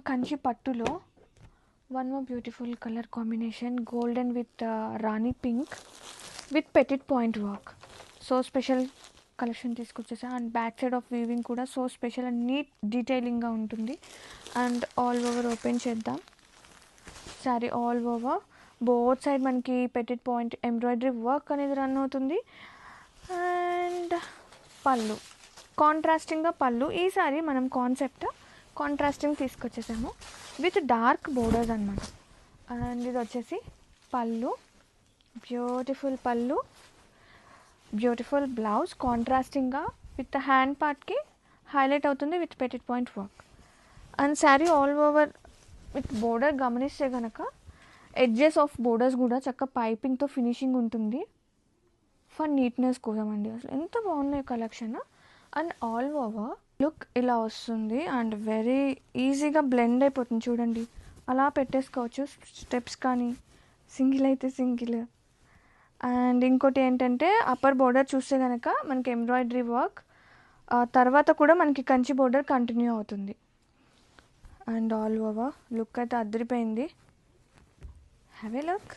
కంచి పట్టులో one more beautiful colour combination golden with rani pink with petit point work. So special collection తీసుకొచ్చేసా. And back side of weaving కూడా so special and neat డీటెయిలింగ్గా ఉంటుంది. And all over open చేద్దాం. Sari all over both side మనకి petit point embroidery work అనేది run అవుతుంది. And పళ్ళు కాంట్రాస్టింగ్గా పళ్ళు. ఈసారి మనం కాన్సెప్ట్ కాంట్రాస్టింగ్ తీసుకొచ్చేసాము విత్ డార్క్ బోర్డర్స్ అనమాట. అండ్ ఇది వచ్చేసి పళ్ళు, బ్యూటిఫుల్ పళ్ళు, బ్యూటిఫుల్ బ్లౌజ్ కాంట్రాస్టింగ్గా విత్ హ్యాండ్ పార్ట్కి హైలైట్ అవుతుంది with petit point work. And sari all over with border గమనిస్తే కనుక ఎడ్జెస్ ఆఫ్ బోర్డర్స్ కూడా చక్కగా పైపింగ్తో ఫినిషింగ్ ఉంటుంది ఫర్ నీట్నెస్ కోసం అండి. అసలు ఎంత బాగున్నాయి collection. And all over look ఇలా వస్తుంది అండ్ వెరీ ఈజీగా బ్లెండ్ అయిపోతుంది చూడండి. అలా పెట్టేసుకోవచ్చు స్టెప్స్ కానీ, సింగిల్ అయితే సింగిల్. అండ్ ఇంకోటి ఏంటంటే అప్పర్ బోర్డర్ చూస్తే కనుక మనకి ఎంబ్రాయిడరీ వర్క్, తర్వాత కూడా మనకి కంచి బోర్డర్ కంటిన్యూ అవుతుంది. అండ్ ఆల్ ఓవర్ లుక్ అయితే అదిరిపోయింది. Have a look.